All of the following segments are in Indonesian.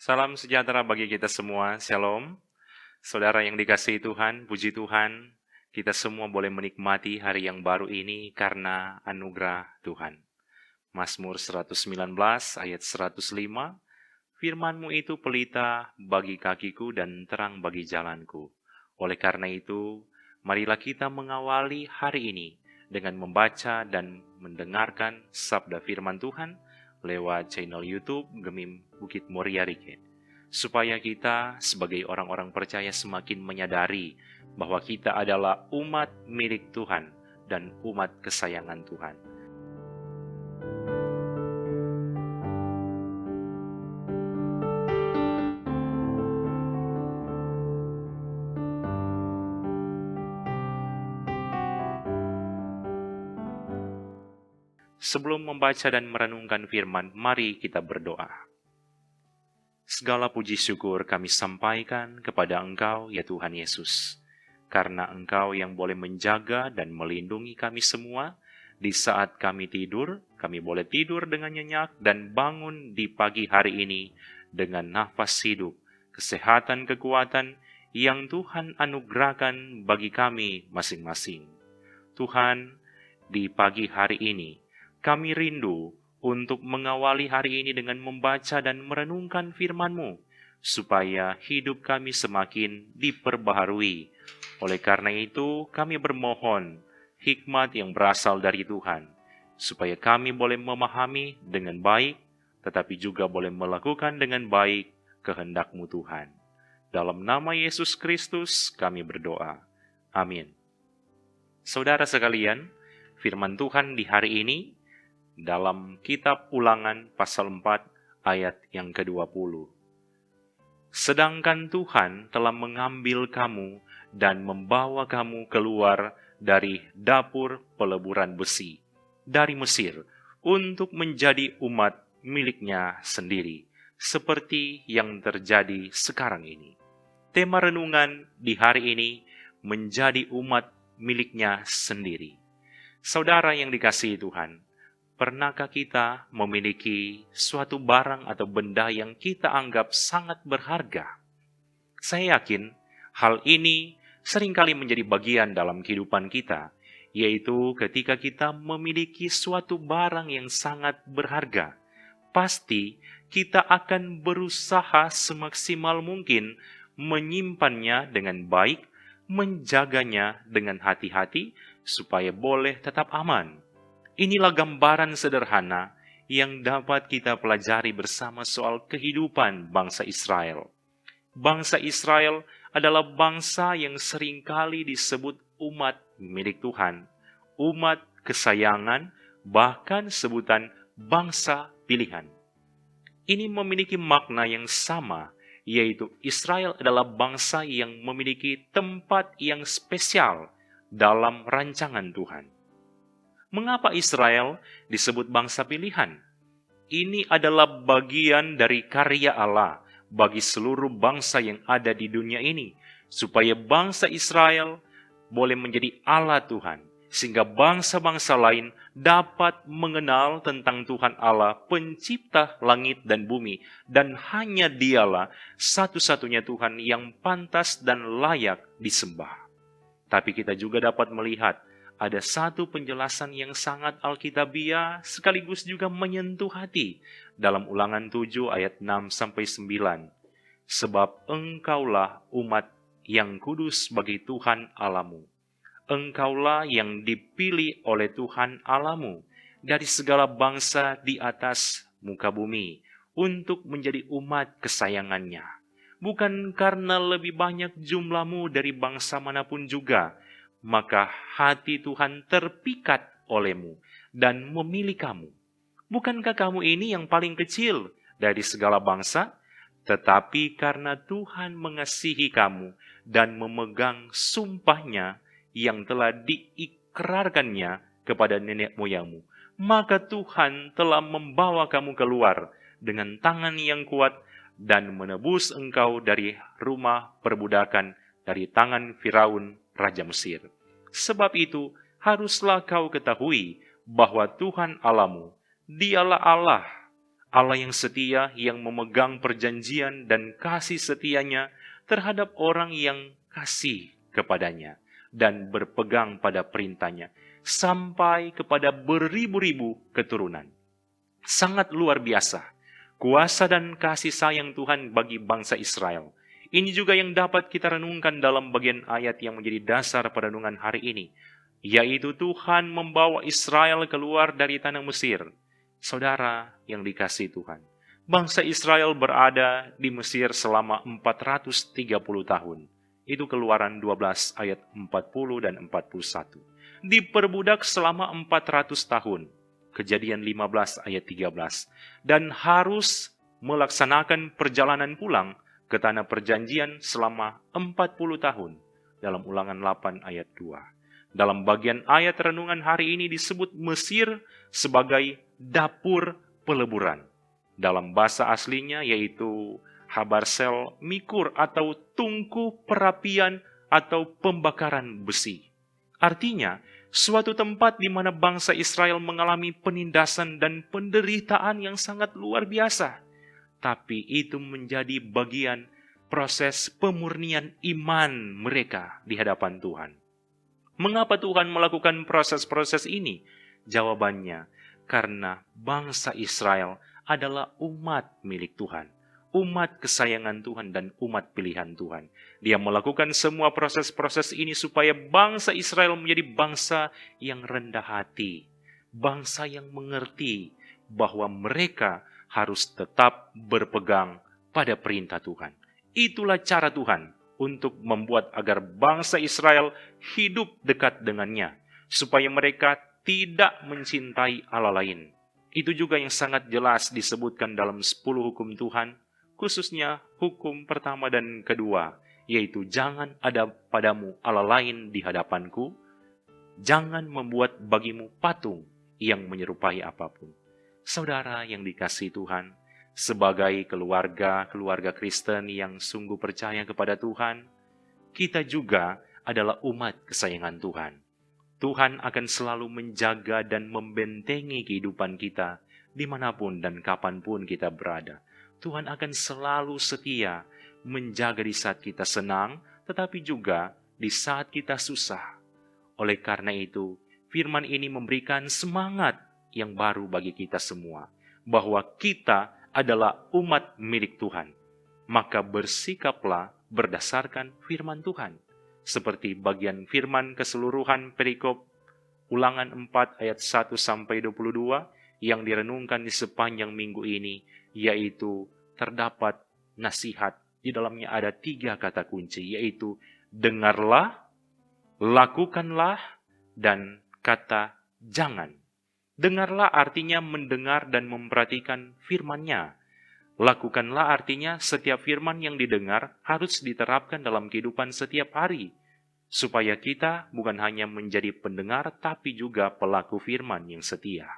Salam sejahtera bagi kita semua, Shalom. Saudara yang dikasihi Tuhan, puji Tuhan, kita semua boleh menikmati hari yang baru ini karena anugerah Tuhan. Mazmur 119 ayat 105, Firman-Mu itu pelita bagi kakiku dan terang bagi jalanku. Oleh karena itu, marilah kita mengawali hari ini dengan membaca dan mendengarkan sabda firman Tuhan lewat channel YouTube Gemim Bukit Moria Rike. Supaya kita sebagai orang-orang percaya semakin menyadari bahwa kita adalah umat milik Tuhan dan umat kesayangan Tuhan. Sebelum membaca dan merenungkan firman, mari kita berdoa. Segala puji syukur kami sampaikan kepada Engkau, ya Tuhan Yesus, karena Engkau yang boleh menjaga dan melindungi kami semua. Di saat kami tidur, kami boleh tidur dengan nyenyak dan bangun di pagi hari ini dengan nafas hidup, kesehatan, kekuatan yang Tuhan anugerahkan bagi kami masing-masing. Tuhan, di pagi hari ini, kami rindu untuk mengawali hari ini dengan membaca dan merenungkan firman-Mu, supaya hidup kami semakin diperbaharui. Oleh karena itu, kami bermohon hikmat yang berasal dari Tuhan, supaya kami boleh memahami dengan baik, tetapi juga boleh melakukan dengan baik kehendak-Mu Tuhan. Dalam nama Yesus Kristus kami berdoa. Amin. Saudara sekalian, firman Tuhan di hari ini dalam kitab Ulangan pasal 4 ayat yang ke-20. Sedangkan Tuhan telah mengambil kamu dan membawa kamu keluar dari dapur peleburan besi, dari Mesir, untuk menjadi umat miliknya sendiri, seperti yang terjadi sekarang ini. Tema renungan di hari ini menjadi umat miliknya sendiri. Saudara yang dikasihi Tuhan, pernahkah kita memiliki suatu barang atau benda yang kita anggap sangat berharga? Saya yakin hal ini seringkali menjadi bagian dalam kehidupan kita, yaitu ketika kita memiliki suatu barang yang sangat berharga, pasti kita akan berusaha semaksimal mungkin menyimpannya dengan baik, menjaganya dengan hati-hati, supaya boleh tetap aman. Inilah gambaran sederhana yang dapat kita pelajari bersama soal kehidupan bangsa Israel. Bangsa Israel adalah bangsa yang seringkali disebut umat milik Tuhan, umat kesayangan, bahkan sebutan bangsa pilihan. Ini memiliki makna yang sama, yaitu Israel adalah bangsa yang memiliki tempat yang spesial dalam rancangan Tuhan. Mengapa Israel disebut bangsa pilihan? Ini adalah bagian dari karya Allah bagi seluruh bangsa yang ada di dunia ini, supaya bangsa Israel boleh menjadi Allah Tuhan, sehingga bangsa-bangsa lain dapat mengenal tentang Tuhan Allah, pencipta langit dan bumi, dan hanya Dialah satu-satunya Tuhan yang pantas dan layak disembah. Tapi kita juga dapat melihat ada satu penjelasan yang sangat alkitabiah sekaligus juga menyentuh hati dalam Ulangan 7 ayat 6-9. Sebab engkaulah umat yang kudus bagi Tuhan Allahmu. Engkaulah yang dipilih oleh Tuhan Allahmu dari segala bangsa di atas muka bumi untuk menjadi umat kesayangannya. Bukan karena lebih banyak jumlahmu dari bangsa manapun juga, maka hati Tuhan terpikat olehmu dan memilih kamu. Bukankah kamu ini yang paling kecil dari segala bangsa? Tetapi karena Tuhan mengasihi kamu dan memegang sumpahnya yang telah diikrarkannya kepada nenek moyangmu, maka Tuhan telah membawa kamu keluar dengan tangan yang kuat dan menebus engkau dari rumah perbudakan, dari tangan Firaun, Raja Mesir. Sebab itu, haruslah kau ketahui bahwa Tuhan Allahmu, Dialah Allah, Allah yang setia, yang memegang perjanjian dan kasih setianya terhadap orang yang kasih kepadanya dan berpegang pada perintahnya, sampai kepada beribu-ribu keturunan. Sangat luar biasa kuasa dan kasih sayang Tuhan bagi bangsa Israel. Ini juga yang dapat kita renungkan dalam bagian ayat yang menjadi dasar perenungan hari ini, yaitu Tuhan membawa Israel keluar dari tanah Mesir. Saudara yang dikasihi Tuhan, bangsa Israel berada di Mesir selama 430 tahun. Itu Keluaran 12 ayat 40 dan 41. Diperbudak selama 400 tahun. Kejadian 15 ayat 13. Dan harus melaksanakan perjalanan pulang ke tanah perjanjian selama 40 tahun. Dalam Ulangan 8 ayat 2. Dalam bagian ayat renungan hari ini disebut Mesir sebagai dapur peleburan. Dalam bahasa aslinya yaitu Habarsel Mikur atau tungku perapian atau pembakaran besi. Artinya, suatu tempat di mana bangsa Israel mengalami penindasan dan penderitaan yang sangat luar biasa. Tapi itu menjadi bagian proses pemurnian iman mereka di hadapan Tuhan. Mengapa Tuhan melakukan proses-proses ini? Jawabannya, karena bangsa Israel adalah umat milik Tuhan, umat kesayangan Tuhan dan umat pilihan Tuhan. Dia melakukan semua proses-proses ini supaya bangsa Israel menjadi bangsa yang rendah hati, bangsa yang mengerti bahwa mereka harus tetap berpegang pada perintah Tuhan. Itulah cara Tuhan untuk membuat agar bangsa Israel hidup dekat dengannya, supaya mereka tidak mencintai Allah lain. Itu juga yang sangat jelas disebutkan dalam 10 hukum Tuhan, khususnya hukum pertama dan kedua, yaitu jangan ada padamu Allah lain di hadapanku, jangan membuat bagimu patung yang menyerupai apapun. Saudara yang dikasihi Tuhan, sebagai keluarga Kristen yang sungguh percaya kepada Tuhan, kita juga adalah umat kesayangan Tuhan. Tuhan akan selalu menjaga dan membentengi kehidupan kita dimanapun dan kapanpun kita berada. Tuhan akan selalu setia menjaga di saat kita senang, tetapi juga di saat kita susah. Oleh karena itu, firman ini memberikan semangat yang baru bagi kita semua, bahwa kita adalah umat milik Tuhan. Maka bersikaplah berdasarkan firman Tuhan. Seperti bagian firman keseluruhan perikop Ulangan 4 ayat 1 sampai 22 yang direnungkan di sepanjang minggu ini, yaitu terdapat nasihat. Di dalamnya ada 3 kata kunci, yaitu dengarlah, lakukanlah, dan kata jangan. Dengarlah artinya mendengar dan memperhatikan firman-Nya. Lakukanlah artinya setiap firman yang didengar harus diterapkan dalam kehidupan setiap hari, supaya kita bukan hanya menjadi pendengar, tapi juga pelaku firman yang setia.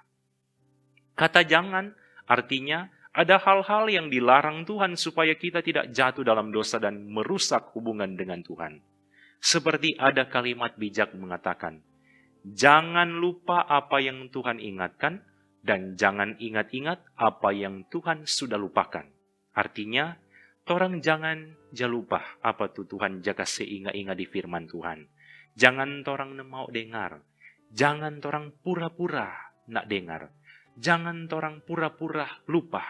Kata jangan artinya ada hal-hal yang dilarang Tuhan supaya kita tidak jatuh dalam dosa dan merusak hubungan dengan Tuhan. Seperti ada kalimat bijak mengatakan, jangan lupa apa yang Tuhan ingatkan, dan jangan ingat-ingat apa yang Tuhan sudah lupakan. Artinya, torang jangan lupa apa tu Tuhan jaka seingat-ingat di firman Tuhan. Jangan torang mau dengar. Jangan torang pura-pura nak dengar. Jangan torang pura-pura lupa.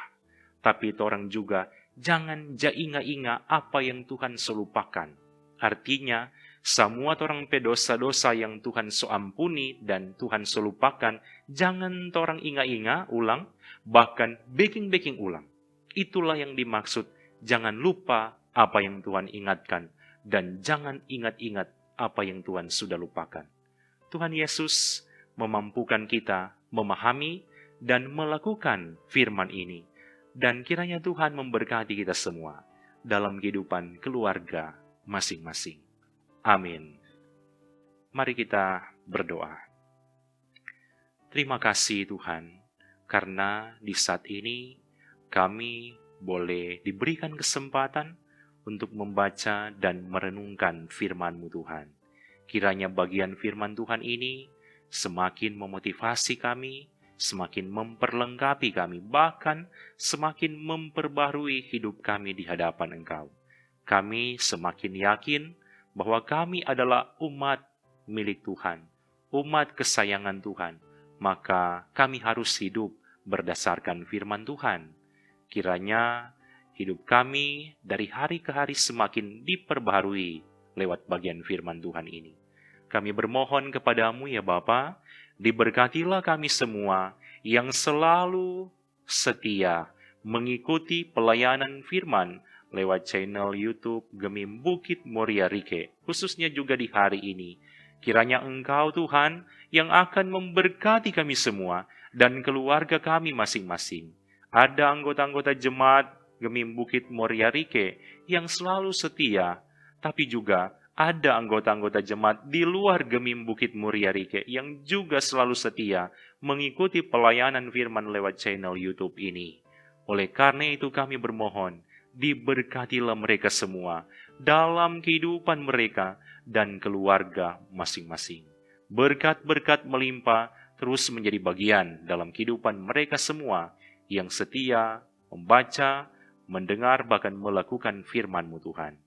Tapi torang juga jangan ingat-ingat apa yang Tuhan selupakan. Artinya, semua torang dosa-dosa yang Tuhan ampuni dan Tuhan selupakan, jangan torang ingat-ingat ulang, bahkan baking ulang. Itulah yang dimaksud, jangan lupa apa yang Tuhan ingatkan, dan jangan ingat-ingat apa yang Tuhan sudah lupakan. Tuhan Yesus memampukan kita memahami dan melakukan firman ini, dan kiranya Tuhan memberkati kita semua dalam kehidupan keluarga masing-masing. Amin. Mari kita berdoa. Terima kasih Tuhan, karena di saat ini kami boleh diberikan kesempatan untuk membaca dan merenungkan firman-Mu Tuhan. Kiranya bagian firman Tuhan ini semakin memotivasi kami, semakin memperlengkapi kami, bahkan semakin memperbarui hidup kami di hadapan Engkau. Kami semakin yakin bahwa kami adalah umat milik Tuhan, umat kesayangan Tuhan, maka kami harus hidup berdasarkan firman Tuhan. Kiranya hidup kami dari hari ke hari semakin diperbaharui lewat bagian firman Tuhan ini. Kami bermohon kepadamu ya Bapa, diberkatilah kami semua yang selalu setia mengikuti pelayanan firman lewat channel YouTube Gemim Bukit Muria Rike, khususnya juga di hari ini. Kiranya Engkau Tuhan yang akan memberkati kami semua dan keluarga kami masing-masing. Ada anggota-anggota jemaat Gemim Bukit Muria Rike yang selalu setia, tapi juga ada anggota-anggota jemaat di luar Gemim Bukit Muria Rike yang juga selalu setia mengikuti pelayanan firman lewat channel YouTube ini. Oleh karena itu kami bermohon, diberkatilah mereka semua dalam kehidupan mereka dan keluarga masing-masing. Berkat-berkat melimpah terus menjadi bagian dalam kehidupan mereka semua yang setia membaca, mendengar, bahkan melakukan firman-Mu Tuhan.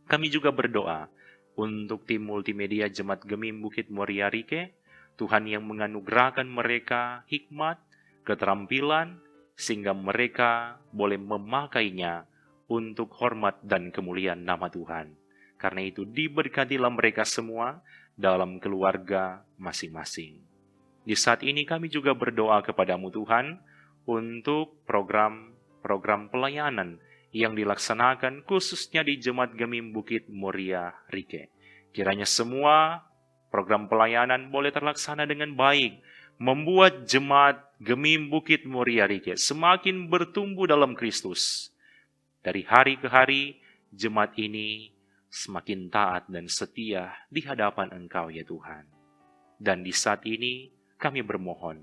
Kami juga berdoa untuk tim multimedia Jemaat Gemim Bukit Muria Rike, Tuhan yang menganugerahkan mereka hikmat, keterampilan, sehingga mereka boleh memakainya untuk hormat dan kemuliaan nama Tuhan. Karena itu diberkatilah mereka semua dalam keluarga masing-masing. Di saat ini kami juga berdoa kepadamu Tuhan untuk program pelayanan yang dilaksanakan khususnya di Jemaat Gemim Bukit Muria Rike. Kiranya semua program pelayanan boleh terlaksana dengan baik, membuat Jemaat Gemim Bukit Muria Rike semakin bertumbuh dalam Kristus. Dari hari ke hari, jemaat ini semakin taat dan setia di hadapan Engkau ya Tuhan. Dan di saat ini kami bermohon,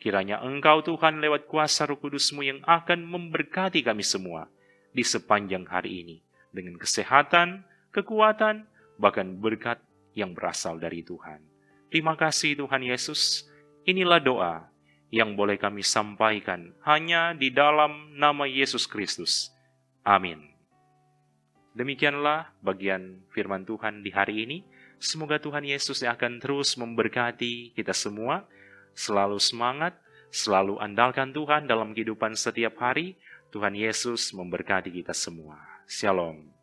kiranya Engkau Tuhan lewat kuasa Roh Kudus-Mu yang akan memberkati kami semua di sepanjang hari ini dengan kesehatan, kekuatan, bahkan berkat yang berasal dari Tuhan. Terima kasih Tuhan Yesus. Inilah doa yang boleh kami sampaikan hanya di dalam nama Yesus Kristus. Amin. Demikianlah bagian firman Tuhan di hari ini. Semoga Tuhan Yesus yang akan terus memberkati kita semua. Selalu semangat, selalu andalkan Tuhan dalam kehidupan setiap hari. Tuhan Yesus memberkati kita semua. Shalom.